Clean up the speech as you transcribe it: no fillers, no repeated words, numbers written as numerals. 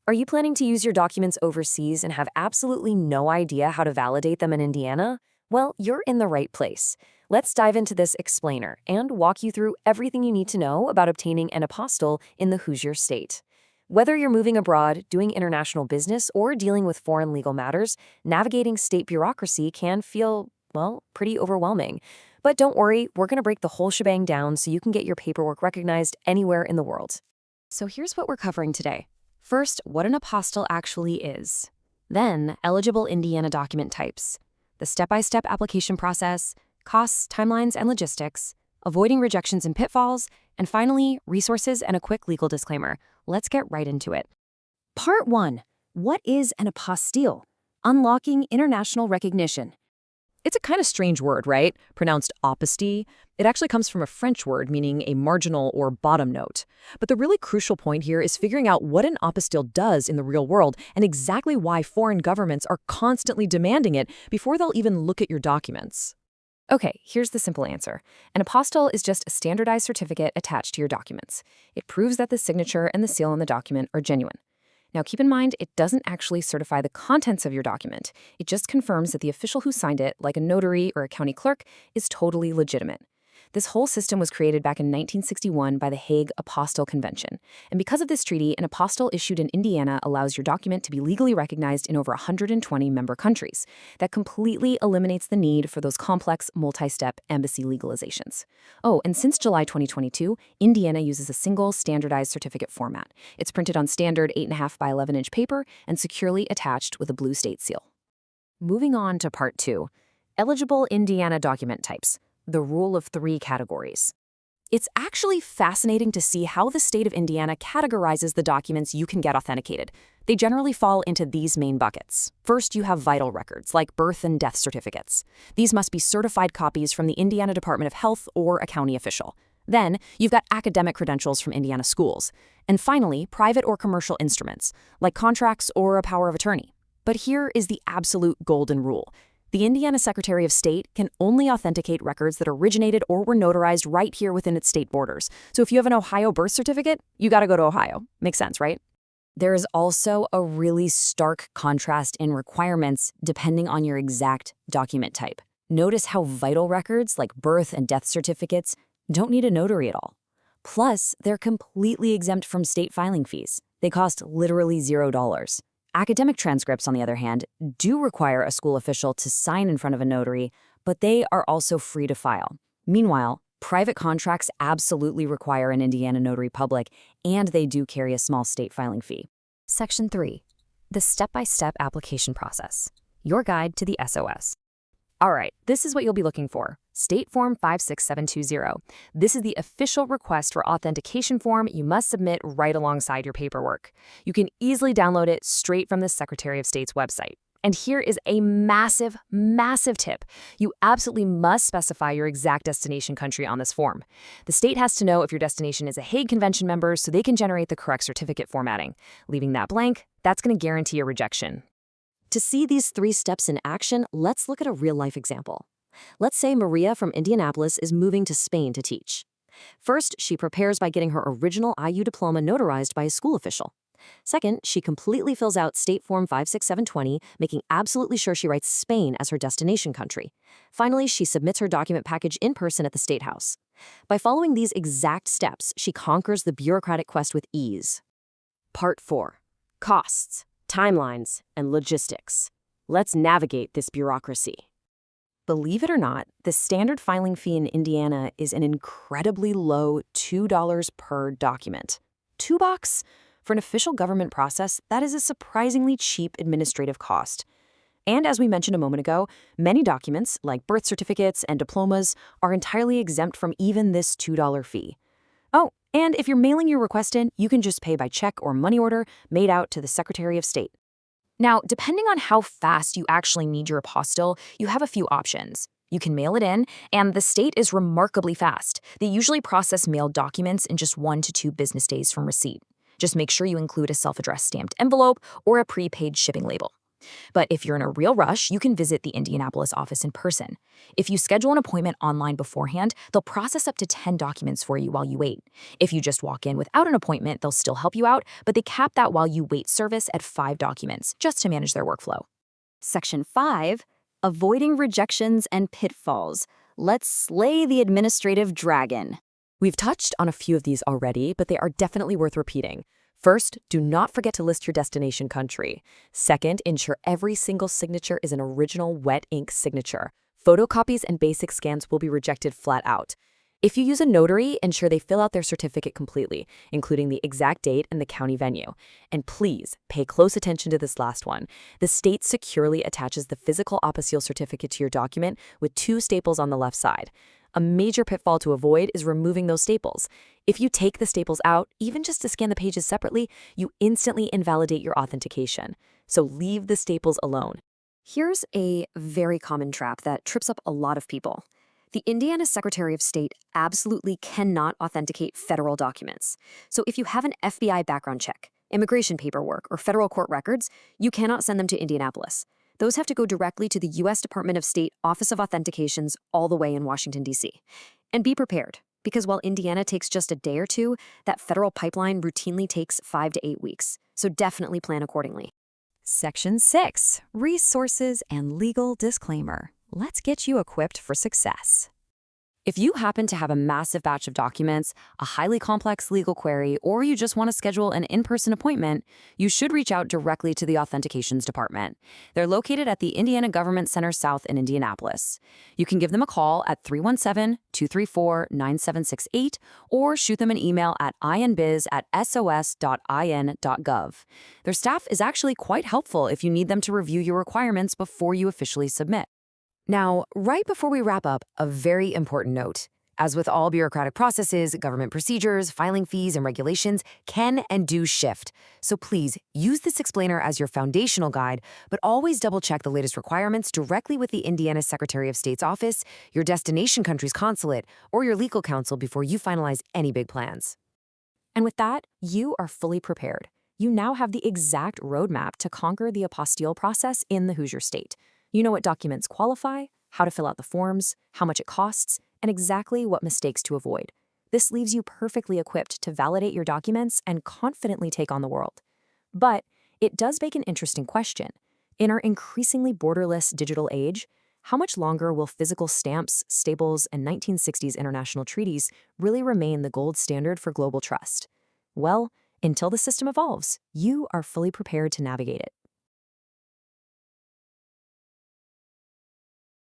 Are you planning to use your documents overseas and have absolutely no idea how to validate them in Indiana? Well, you're in the right place. Let's dive into this explainer and walk you through everything you need to know about obtaining an apostille in the Hoosier state. Whether you're moving abroad, doing international business, or dealing with foreign legal matters, navigating state bureaucracy can feel, well, pretty overwhelming. But don't worry, we're going to break the whole shebang down so you can get your paperwork recognized anywhere in the world. So here's what we're covering today. First, what an apostille actually is. Then, eligible Indiana document types, the step-by-step application process, costs, timelines, and logistics, avoiding rejections and pitfalls, and finally, resources and a quick legal disclaimer. Let's get right into it. Part 1. What is an apostille? Unlocking international recognition. It's a kind of strange word, right? Pronounced apostille. It actually comes from a French word meaning a marginal or bottom note. But the really crucial point here is figuring out what an apostille does in the real world and exactly why foreign governments are constantly demanding it before they'll even look at your documents. Okay, here's the simple answer. An apostille is just a standardized certificate attached to your documents. It proves that the signature and the seal on the document are genuine. Now, keep in mind, it doesn't actually certify the contents of your document. It just confirms that the official who signed it, like a notary or a county clerk, is totally legitimate. This whole system was created back in 1961 by the Hague Apostille Convention. And because of this treaty, an apostille issued in Indiana allows your document to be legally recognized in over 120 member countries. That completely eliminates the need for those complex, multi-step embassy legalizations. Oh, and since July 2022, Indiana uses a single standardized certificate format. It's printed on standard 8.5 by 11-inch paper and securely attached with a blue state seal. Moving on to Part 2, eligible Indiana document types. The rule of 3 categories. It's actually fascinating to see how the state of Indiana categorizes the documents you can get authenticated. They generally fall into these main buckets. First, you have vital records, like birth and death certificates. These must be certified copies from the Indiana Department of Health or a county official. Then, you've got academic credentials from Indiana schools. And finally, private or commercial instruments, like contracts or a power of attorney. But here is the absolute golden rule. The Indiana Secretary of State can only authenticate records that originated or were notarized right here within its state borders. So if you have an Ohio birth certificate, you gotta go to Ohio. Makes sense, right? There is also a really stark contrast in requirements depending on your exact document type. Notice how vital records like birth and death certificates don't need a notary at all. Plus, they're completely exempt from state filing fees. They cost literally $0. Academic transcripts, on the other hand, do require a school official to sign in front of a notary, but they are also free to file. Meanwhile, private contracts absolutely require an Indiana notary public, and they do carry a small state filing fee. Section 3. The step-by-step application process. Your guide to the SOS. All right, this is what you'll be looking for. State Form 56720. This is the official request for authentication form you must submit right alongside your paperwork. You can easily download it straight from the Secretary of State's website. And here is a massive, massive tip. You absolutely must specify your exact destination country on this form. The state has to know if your destination is a Hague Convention member so they can generate the correct certificate formatting. Leaving that blank, that's going to guarantee a rejection. To see these 3 steps in action, let's look at a real-life example. Let's say Maria from Indianapolis is moving to Spain to teach. First, she prepares by getting her original IU diploma notarized by a school official. Second, she completely fills out State Form 56720, making absolutely sure she writes Spain as her destination country. Finally, she submits her document package in person at the State House. By following these exact steps, she conquers the bureaucratic quest with ease. Part 4. Costs, timelines, and logistics. Let's navigate this bureaucracy. Believe it or not, the standard filing fee in Indiana is an incredibly low $2 per document. $2? For an official government process, that is a surprisingly cheap administrative cost. And as we mentioned a moment ago, many documents, like birth certificates and diplomas, are entirely exempt from even this $2 fee. Oh, and if you're mailing your request in, you can just pay by check or money order made out to the Secretary of State. Now, depending on how fast you actually need your apostille, you have a few options. You can mail it in, and the state is remarkably fast. They usually process mailed documents in just 1 to 2 business days from receipt. Just make sure you include a self-addressed stamped envelope or a prepaid shipping label. But if you're in a real rush, you can visit the Indianapolis office in person. If you schedule an appointment online beforehand, they'll process up to 10 documents for you while you wait. If you just walk in without an appointment, they'll still help you out, but they cap that while you wait service at 5 documents, just to manage their workflow. Section 5, avoiding rejections and pitfalls. Let's slay the administrative dragon. We've touched on a few of these already, but they are definitely worth repeating. First, do not forget to list your destination country. Second, ensure every single signature is an original wet ink signature. Photocopies and basic scans will be rejected flat out. If you use a notary, ensure they fill out their certificate completely, including the exact date and the county venue. And please, pay close attention to this last one. The state securely attaches the physical apostille certificate to your document with 2 staples on the left side. A major pitfall to avoid is removing those staples. If you take the staples out, even just to scan the pages separately, you instantly invalidate your authentication. So leave the staples alone. Here's a very common trap that trips up a lot of people. The Indiana Secretary of State absolutely cannot authenticate federal documents. So if you have an FBI background check, immigration paperwork, or federal court records, you cannot send them to Indianapolis. Those have to go directly to the U.S. Department of State Office of Authentications all the way in Washington, D.C. And be prepared, because while Indiana takes just a day or two, that federal pipeline routinely takes 5 to 8 weeks. So definitely plan accordingly. Section 6, Resources and Legal Disclaimer. Let's get you equipped for success. If you happen to have a massive batch of documents, a highly complex legal query, or you just want to schedule an in-person appointment, you should reach out directly to the Authentications Department. They're located at the Indiana Government Center South in Indianapolis. You can give them a call at 317-234-9768 or shoot them an email at inbiz@sos.in.gov. Their staff is actually quite helpful if you need them to review your requirements before you officially submit. Now, right before we wrap up, a very important note. As with all bureaucratic processes, government procedures, filing fees, and regulations can and do shift. So please use this explainer as your foundational guide, but always double-check the latest requirements directly with the Indiana Secretary of State's office, your destination country's consulate, or your legal counsel before you finalize any big plans. And with that, you are fully prepared. You now have the exact roadmap to conquer the apostille process in the Hoosier State. You know what documents qualify, how to fill out the forms, how much it costs, and exactly what mistakes to avoid. This leaves you perfectly equipped to validate your documents and confidently take on the world. But it does beg an interesting question. In our increasingly borderless digital age, how much longer will physical stamps, staples, and 1960s international treaties really remain the gold standard for global trust? Well, until the system evolves, you are fully prepared to navigate it.